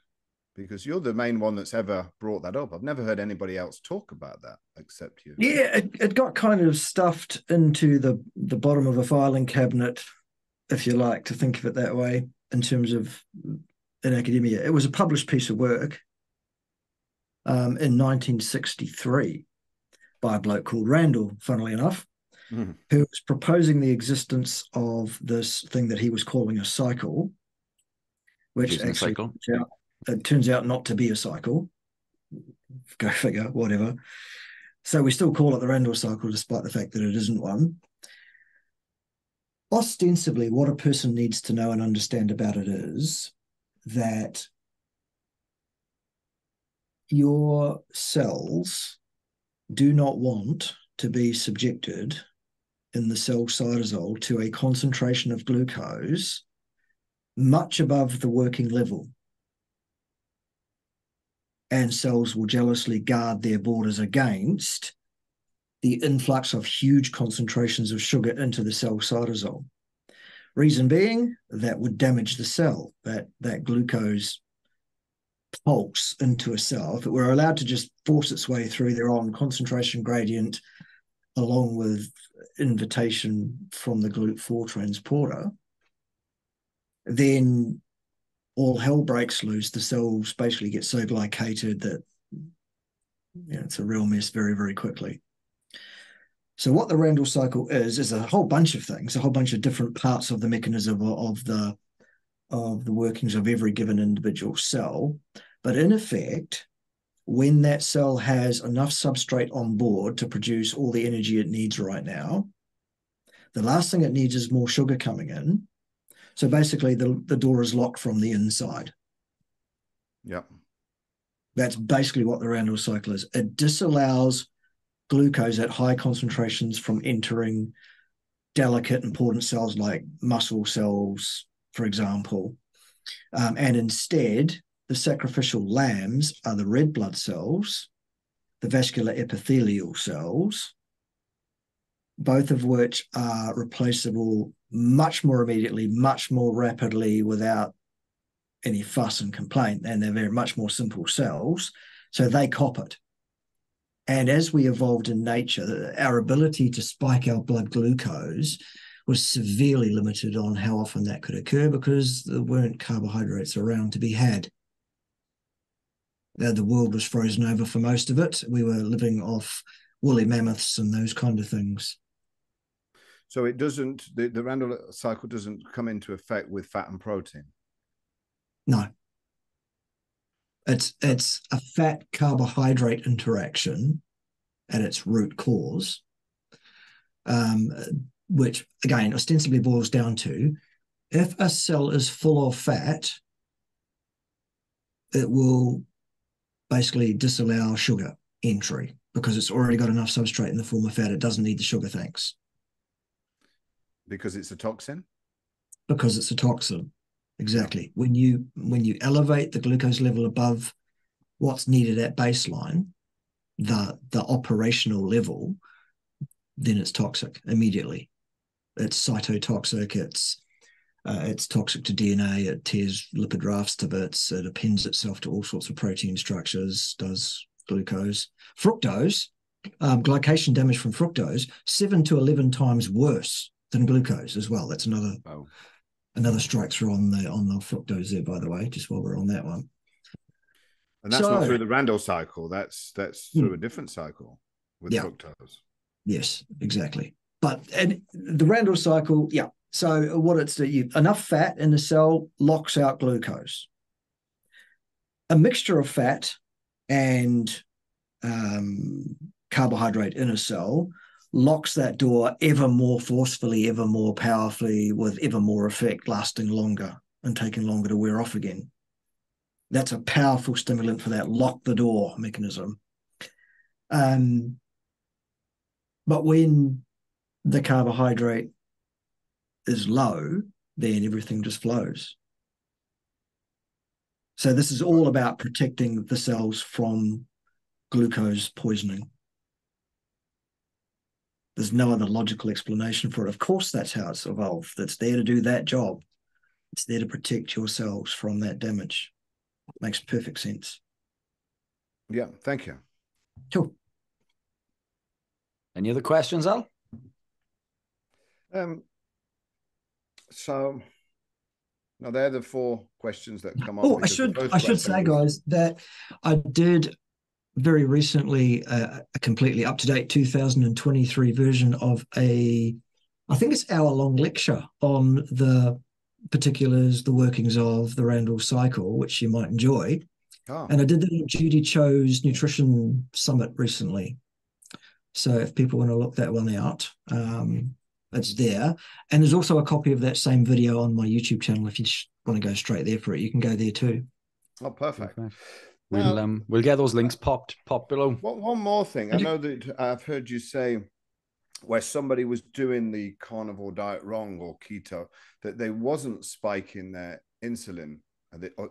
Because you're the main one that's ever brought that up. I've never heard anybody else talk about that except you. Yeah, it got kind of stuffed into the bottom of a filing cabinet, if you like to think of it that way, in terms of in academia. It was a published piece of work in 1963 by a bloke called Randall, funnily enough, who was proposing the existence of this thing that he was calling a cycle, which actually it turns out not to be a cycle. Go figure, whatever. So we still call it the Randall cycle, despite the fact that it isn't one. Ostensibly, what a person needs to know and understand about it is that your cells do not want to be subjected in the cell cytosol to a concentration of glucose much above the working level. And cells will jealously guard their borders against the influx of huge concentrations of sugar into the cell cytosol. Reason being, that would damage the cell, that glucose pulse into a cell. If it were allowed to just force its way through their own concentration gradient along with invitation from the GLUT4 transporter, then all hell breaks loose. The cells basically get so glycated that it's a real mess very, very quickly. So what the Randall cycle is a whole bunch of things, a whole bunch of different parts of the mechanism of the workings of every given individual cell. But in effect, when that cell has enough substrate on board to produce all the energy it needs right now, the last thing it needs is more sugar coming in. So basically the door is locked from the inside. Yeah. That's basically what the Randall cycle is. It disallows glucose at high concentrations from entering delicate, important cells like muscle cells, for example. And instead, the sacrificial lambs are the red blood cells, the vascular epithelial cells, both of which are replaceable much more immediately, much more rapidly without any fuss and complaint, and they're very much more simple cells, so they cop it. And as we evolved in nature, our ability to spike our blood glucose was severely limited on how often that could occur because there weren't carbohydrates around to be had. The world was frozen over for most of it. We were living off woolly mammoths and those kind of things. So it doesn't, the Randall cycle doesn't come into effect with fat and protein? No. It's a fat carbohydrate interaction at its root cause, which again ostensibly boils down to if a cell is full of fat, it will basically disallow sugar entry because it's already got enough substrate in the form of fat. It doesn't need the sugar, thanks. Because it's a toxin? Because it's a toxin. Exactly. When you elevate the glucose level above what's needed at baseline, the operational level, then it's toxic immediately. It's cytotoxic. It's toxic to DNA. It tears lipid rafts to bits. It appends itself to all sorts of protein structures. Does glucose, fructose, glycation damage from fructose 7 to 11 times worse than glucose as well. That's another. Oh. Another strike through on the fructose there, by the way, just while we're on that one. And that's not through the Randall cycle. That's through a different cycle with fructose. Yes, exactly. But the Randall cycle, yeah. So what it's enough fat in the cell locks out glucose. A mixture of fat and carbohydrate in a cell locks that door ever more forcefully, ever more powerfully, with ever more effect, lasting longer and taking longer to wear off again. That's a powerful stimulant for that lock the door mechanism. But when the carbohydrate is low, then everything just flows. So this is all about protecting the cells from glucose poisoning. There's no other logical explanation for it. Of course, that's how it's evolved. It's there to do that job. It's there to protect your cells from that damage. Makes perfect sense. Yeah, thank you. Cool. Any other questions, Al? So now they're the 4 questions that come up. Oh, I should say, guys, that I did very recently a completely up-to-date 2023 version of I think it's hour-long lecture on the particulars, the workings of the Randall cycle, which you might enjoy. And I did that at Judy Cho's Nutrition Summit recently. So if people want to look that one out, it's there. And there's also a copy of that same video on my YouTube channel. If you want to go straight there for it, you can go there too. Oh, perfect. We'll get those links popped below. One more thing. I know that I've heard you say where somebody was doing the carnivore diet wrong or keto, that they wasn't spiking their insulin.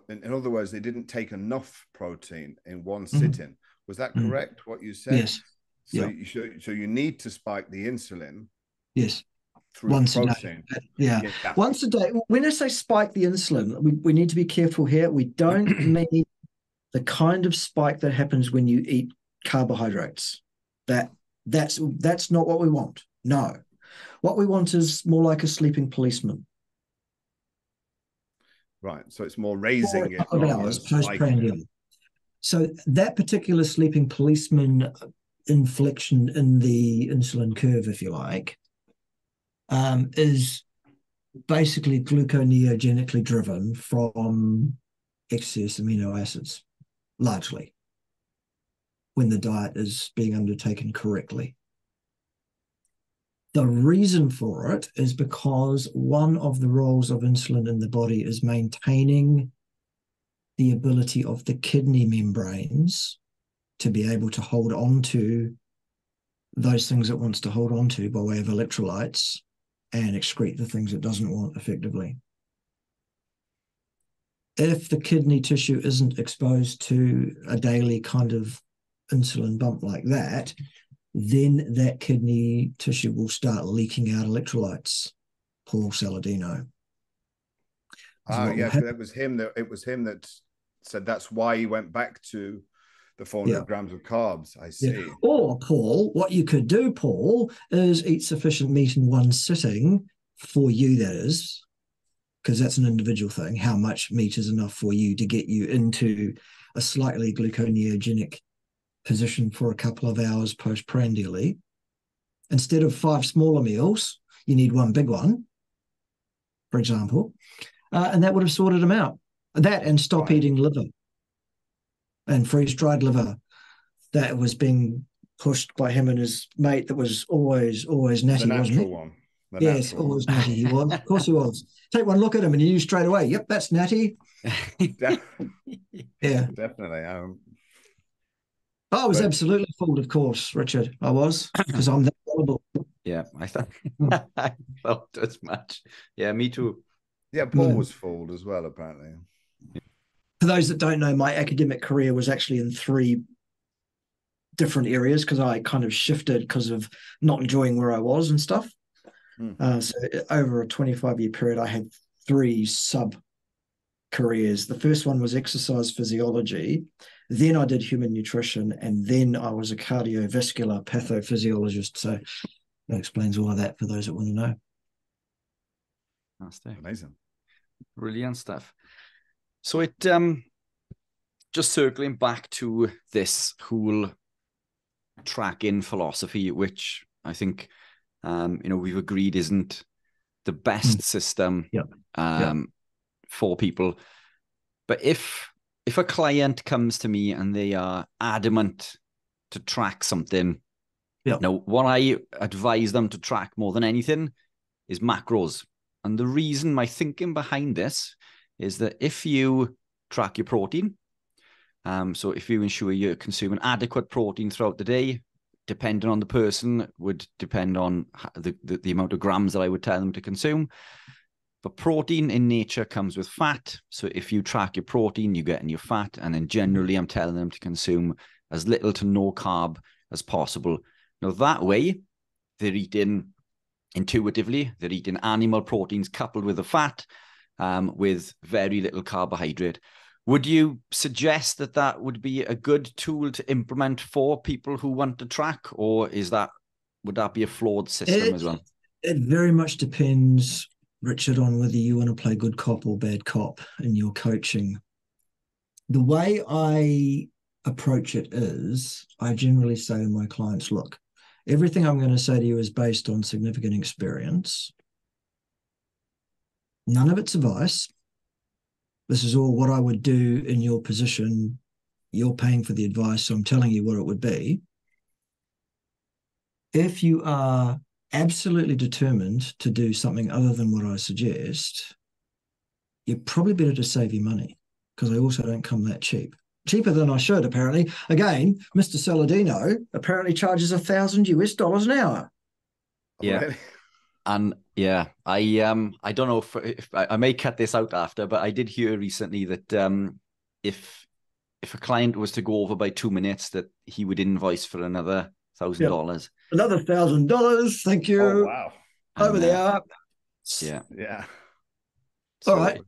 In other words, they didn't take enough protein in one sitting. Was that correct, what you said? Yes. So you need to spike the insulin. Yes. Through once protein. A day. Yeah. Once a day. When I say spike the insulin, we need to be careful here. We don't mean the kind of spike that happens when you eat carbohydrates. That's not what we want. No. What we want is more like a sleeping policeman. Right. So it's more raising it. Of hours postprandial. So that particular sleeping policeman inflection in the insulin curve, if you like, is basically gluconeogenically driven from excess amino acids, largely, when the diet is being undertaken correctly. The reason for it is because one of the roles of insulin in the body is maintaining the ability of the kidney membranes to be able to hold on to those things it wants to hold on to by way of electrolytes and excrete the things it doesn't want effectively. If the kidney tissue isn't exposed to a daily kind of insulin bump like that, then that kidney tissue will start leaking out electrolytes. Paul Saladino. It was him that said that's why he went back to the 400 grams of carbs. I see. Yeah. Or, Paul, what you could do, Paul, is eat sufficient meat in one sitting, for you, that is, because that's an individual thing. How much meat is enough for you to get you into a slightly gluconeogenic position for a couple of hours postprandially? Instead of 5 smaller meals, you need 1 big one, for example, and that would have sorted them out. That and stop eating liver and freeze-dried liver that was being pushed by him and his mate that was always natty, wasn't he? One. Yes, always natty he was. Of course he was. Take one look at him and you knew straight away, yep, that's natty. Yeah. Definitely. I was absolutely fooled, of course, Richard. I was, because I'm that gullible. Yeah, I thought as much. Yeah, me too. Yeah, Paul was fooled as well, apparently. For those that don't know, my academic career was actually in 3 different areas because I kind of shifted because of not enjoying where I was and stuff. So over a 25-year period, I had 3 sub-careers. The first one was exercise physiology. Then I did human nutrition, and then I was a cardiovascular pathophysiologist. So that explains all of that for those that want to know. Fantastic. Amazing. Brilliant stuff. So it just circling back to this whole tracking philosophy, which I think we've agreed isn't the best system for people. But if a client comes to me and they are adamant to track something, what I advise them to track more than anything is macros. And the reason, my thinking behind this, is that if you track your protein, so if you ensure you're consuming adequate protein throughout the day, depending on the person, would depend on the amount of grams that I would tell them to consume. But protein in nature comes with fat. So if you track your protein, you get in your fat. And then generally, I'm telling them to consume as little to no carb as possible. Now, that way, they're eating intuitively, they're eating animal proteins coupled with the fat, with very little carbohydrate. Would you suggest that that would be a good tool to implement for people who want to track, or would that be a flawed system as well? It very much depends, Richard, on whether you want to play good cop or bad cop in your coaching. The way I approach it is, I generally say to my clients, look, everything I'm going to say to you is based on significant experience. None of it's advice. This is all what I would do in your position. You're paying for the advice, so I'm telling you what it would be. If you are absolutely determined to do something other than what I suggest, you're probably better to save your money, because I also don't come that cheap. Cheaper than I should, apparently. Again, Mr. Saladino apparently charges $1,000 an hour. Yeah. Really? And yeah, I don't know if I may cut this out after, but I did hear recently that if a client was to go over by 2 minutes, that he would invoice for another $1,000. Another $1,000, thank you. Oh wow! Over the hour. Yeah, yeah. All So right,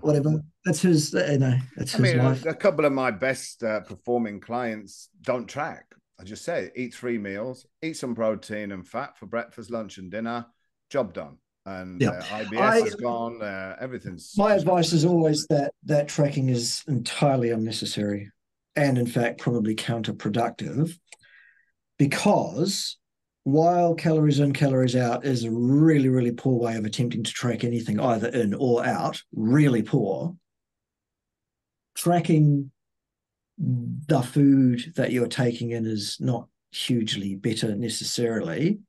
whatever. That's his. That's his life. A couple of my best performing clients don't track. I just say, eat 3 meals, eat some protein and fat for breakfast, lunch, and dinner. Job done. And IBS is gone. Everything's. My advice is always that tracking is entirely unnecessary, and in fact probably counterproductive, because while calories in, calories out is a really, really poor way of attempting to track anything, either in or out, really poor, tracking the food that you're taking in is not hugely better necessarily.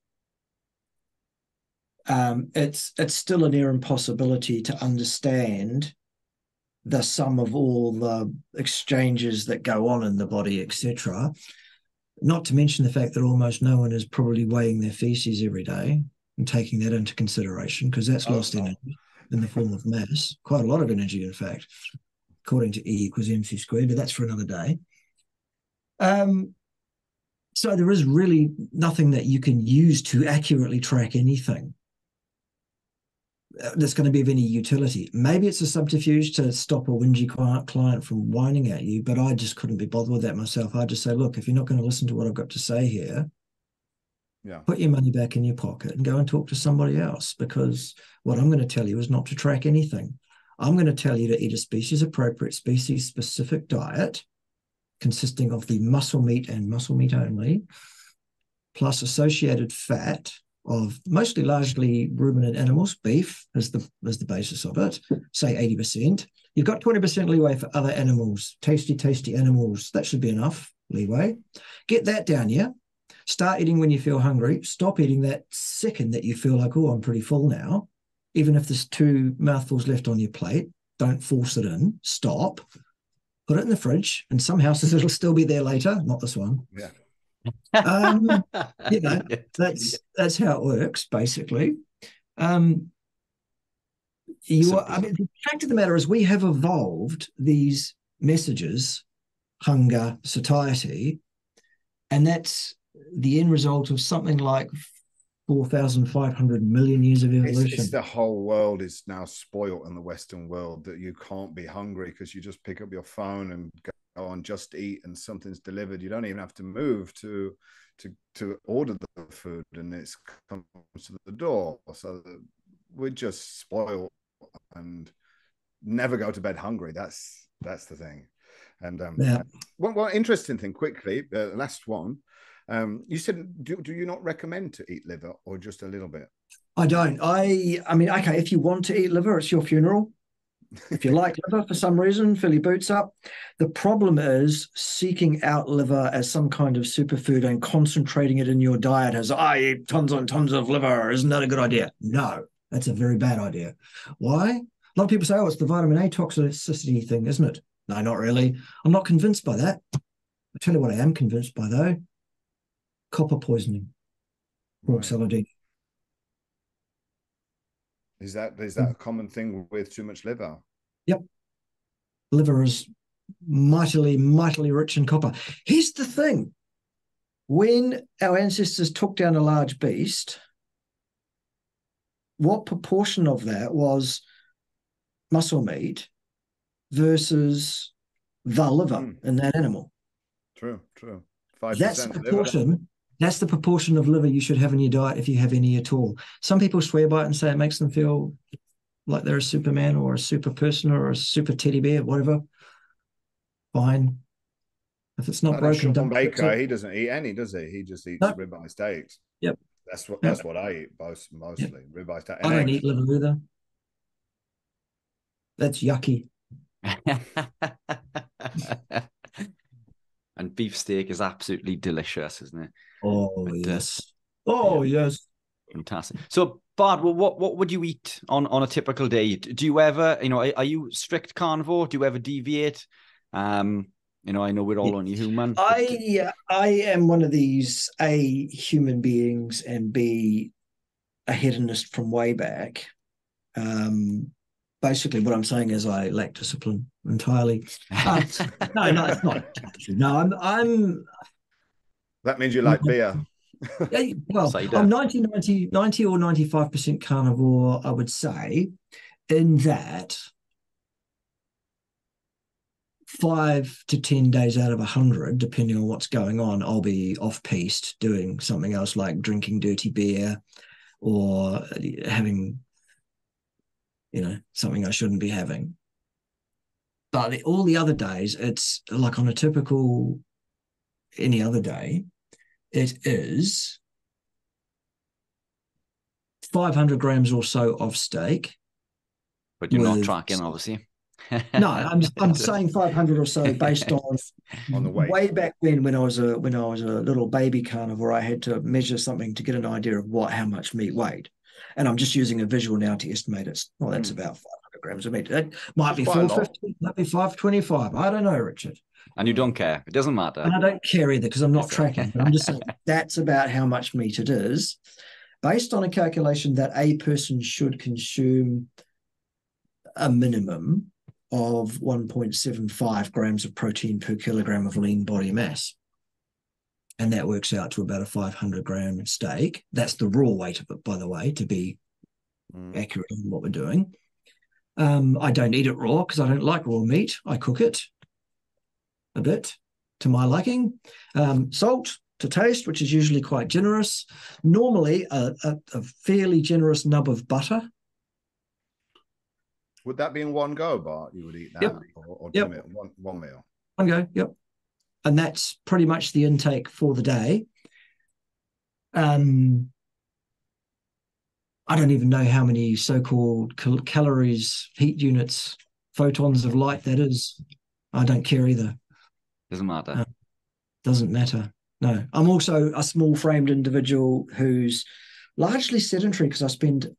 It's still a near impossibility to understand the sum of all the exchanges that go on in the body, etc. Not to mention the fact that almost no one is probably weighing their feces every day and taking that into consideration, because that's lost energy in the form of mass, quite a lot of energy, in fact, according to E equals MC squared, but that's for another day. So there is really nothing that you can use to accurately track anything that's going to be of any utility. Maybe it's a subterfuge to stop a whingy client from whining at you, but I just couldn't be bothered with that myself. I just say, look, if you're not going to listen to what I've got to say here, put your money back in your pocket and go and talk to somebody else, because what I'm going to tell you is not to track anything. I'm going to tell you to eat a species-appropriate, species-specific diet consisting of the muscle meat and muscle meat only, plus associated fat of mostly largely ruminant animals. Beef is the basis of it, say 80%. You've got 20% leeway for other animals, tasty animals. That should be enough leeway. Get that down here. Start eating when you feel hungry. Stop eating that second that you feel like, oh, I'm pretty full now. Even if there's 2 mouthfuls left on your plate, don't force it in. Stop. Put it in the fridge. In some houses, it'll still be there later. Not this one. Yeah. That's how it works, basically. The fact of the matter is, we have evolved these messages, hunger, satiety, and that's the end result of something like 4,500 million years of evolution. It's the whole world is now spoiled in the Western world, that you can't be hungry because you just pick up your phone and go on Just Eat and something's delivered. You don't even have to move to order the food, and it comes to the door. So we're just spoiled and never go to bed hungry. That's the thing. And one interesting thing, quickly, last one. You said, do you not recommend to eat liver, or just a little bit? I don't. I mean, okay, if you want to eat liver, it's your funeral. If you like liver for some reason, fill your boots up. The problem is seeking out liver as some kind of superfood and concentrating it in your diet as, I eat tons and tons of liver. Isn't that a good idea? No, that's a very bad idea. Why? A lot of people say, oh, it's the vitamin A toxicity thing, isn't it? No, not really. I'm not convinced by that. I'll tell you what I am convinced by, though. Copper poisoning. Right. Saladino. Is that a common thing with too much liver? Yep. Liver is mightily, mightily rich in copper. Here's the thing. When our ancestors took down a large beast, what proportion of that was muscle meat versus the liver in that animal? True. 5% That's the liver. proportion. That's the proportion of liver you should have in your diet if you have any at all. Some people swear by it and say it makes them feel like they're a Superman or a super person or a super teddy bear, whatever. Fine. If it's not broken, Sean don't fix Baker, it. he doesn't eat any, does he? He just eats Nope. ribeye steaks. Yep. That's what I eat mostly. Yep. Ribeye steak. I don't eat liver either. That's yucky. And beef steak is absolutely delicious, isn't it? Oh, yes. Oh, yes. Fantastic. So, Bart, what would you eat on a typical day? Do you ever, are you strict carnivore? Do you ever deviate? I know we're all only human. I am one of these A, human beings, and B, a hedonist from way back. Basically, what I'm saying is I lack discipline entirely. No, it's not. No, I'm. That means you like beer. Well, Cider. I'm 90 or 95% carnivore, I would say, in that 5 to 10 days out of 100, depending on what's going on, I'll be off-piste doing something else like drinking dirty beer or having, something I shouldn't be having. But all the other days, it's like on a typical any other day, it is 500 grams or so of steak. But you're not tracking, obviously. No, I'm saying 500 or so based on the weight. Way back when I was a little baby carnivore, I had to measure something to get an idea of how much meat weighed. And I'm just using a visual now to estimate it. Well, that's about 500 grams of meat. That might be 450, might be 525. I don't know, Richard. And you don't care. It doesn't matter. And I don't care either because I'm not tracking. But I'm just saying that's about how much meat it is, based on a calculation that a person should consume a minimum of 1.75 grams of protein per kilogram of lean body mass. And that works out to about a 500-gram steak. That's the raw weight of it, by the way, to be accurate on what we're doing. I don't eat it raw because I don't like raw meat. I cook it a bit to my liking. Salt to taste, which is usually quite generous. Normally, a fairly generous nub of butter. Would that be in one go, Bart? You would eat that? Yep. Or two meal, one meal? One go, yep. And that's pretty much the intake for the day. I don't even know how many so-called calories, heat units, photons of light that is. I don't care either. Doesn't matter. Doesn't matter. No. I'm also a small-framed individual who's largely sedentary because I spend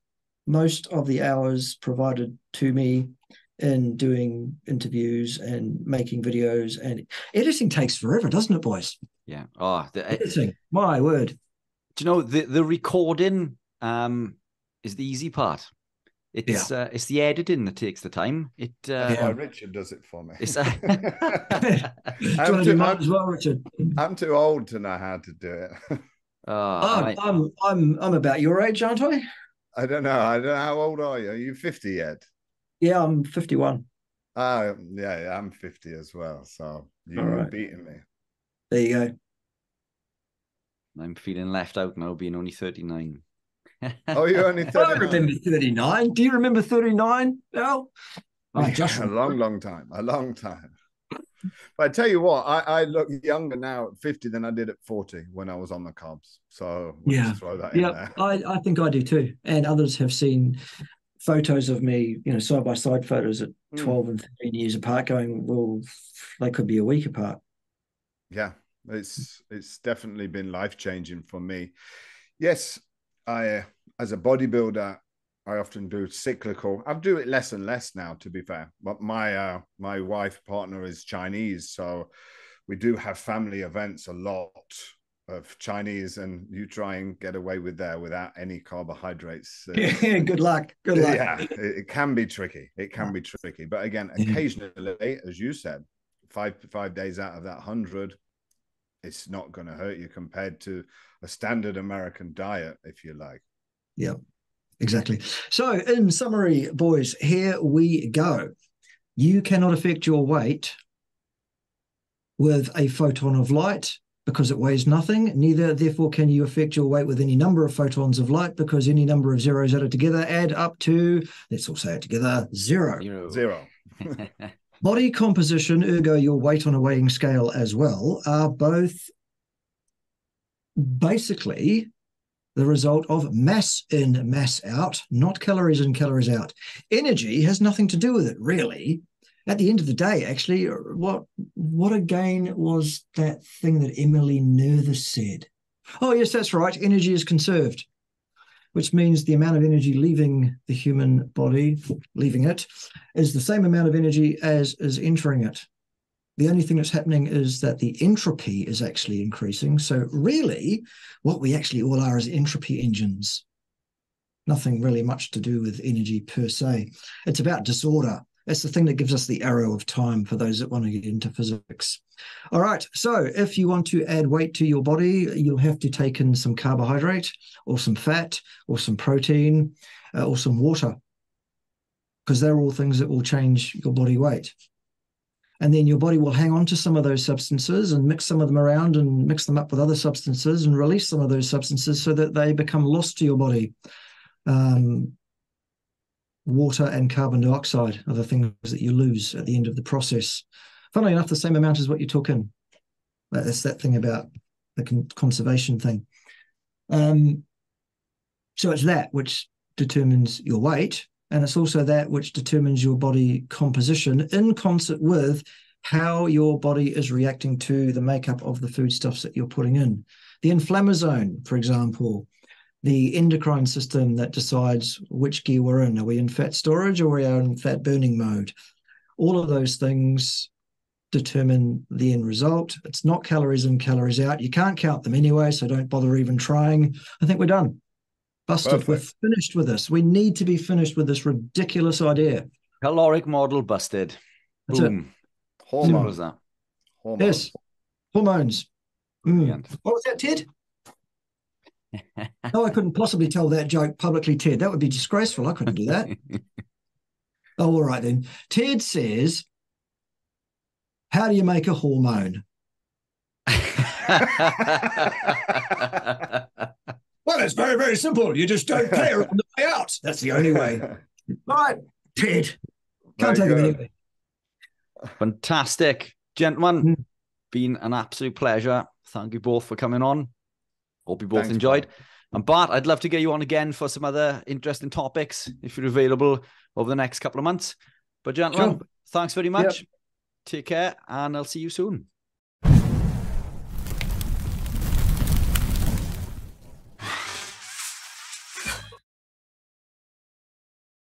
most of the hours provided to me in doing interviews and making videos, and editing takes forever, doesn't it, boys? Yeah. Editing, my word. Do you know the recording is the easy part? It's the editing that takes the time. That's why Richard does it for me. Do you want to do mine as well, Richard? I'm too old to know how to do it. I'm about your age, aren't I? I don't know. How old are you? Are you 50 yet? Yeah, I'm 51. Yeah, I'm 50 as well. So you're beating me. There you go. I'm feeling left out now, being only 39. Oh, you're only 39. I remember 39. Do you remember 39, Al? A long time. But I tell you what, I look younger now at 50 than I did at 40 when I was on the carbs. So we'll just throw that in there. I think I do too. And others have seen photos of me, side-by-side photos at 12 and 13 years apart going, well, they could be a week apart. Yeah, it's definitely been life-changing for me. Yes, I as a bodybuilder, I often do cyclical. I do it less and less now, to be fair. But my wife partner is Chinese, so we do have family events a lot. of Chinese, and you try and get away with there without any carbohydrates. Yeah, good luck. Good luck. Yeah, it can be tricky. It can be tricky. But again, occasionally, as you said, five days out of that 100, it's not going to hurt you compared to a standard American diet, if you like. Yeah, exactly. So in summary, boys, here we go. You cannot affect your weight with a photon of light because it weighs nothing. Neither, therefore, can you affect your weight with any number of photons of light, because any number of zeros added together add up to, let's all say it together, zero. Zero. Body composition, ergo your weight on a weighing scale as well, are both basically the result of mass in, mass out, not calories in, calories out. Energy has nothing to do with it, really. At the end of the day, actually, what again was that thing that Emily Nervous said? Oh, yes, that's right. Energy is conserved, which means the amount of energy leaving the human body, leaving it, is the same amount of energy as is entering it. The only thing that's happening is that the entropy is actually increasing. So really, what we actually all are is entropy engines. Nothing really much to do with energy per se. It's about disorder. That's the thing that gives us the arrow of time for those that want to get into physics. All right, so if you want to add weight to your body, you'll have to take in some carbohydrate or some fat or some protein or some water, because they're all things that will change your body weight. And then your body will hang on to some of those substances and mix some of them around and mix them up with other substances and release some of those substances so that they become lost to your body. Water and carbon dioxide are the things that you lose at the end of the process. Funnily enough, the same amount as what you took in. That's that thing about the conservation thing. So it's that which determines your weight, and it's also that which determines your body composition in concert with how your body is reacting to the makeup of the foodstuffs that you're putting in. The inflammasome, for example, the endocrine system that decides which gear we're in. Are we in fat storage or are we in fat burning mode? All of those things determine the end result. It's not calories in, calories out. You can't count them anyway, so don't bother even trying. I think we're done. Busted. Perfect. We're finished with this. We need to be finished with this ridiculous idea. Caloric model busted. That's Boom. It. Hormones. Was that? Hormones. Yes. Hormones. What was that, Ted? No, I couldn't possibly tell that joke publicly, Ted. That would be disgraceful. I couldn't do that. Oh, all right then. Ted says, how do you make a hormone? Well, it's very, very simple. You just don't care on the way out. That's the only way. All right, Ted. Can't take it anyway. Fantastic. Gentlemen, been an absolute pleasure. Thank you both for coming on. Hope you both enjoyed. Bart. And Bart, I'd love to get you on again for some other interesting topics if you're available over the next couple of months. But gentlemen, Thanks very much. Yep. Take care, and I'll see you soon.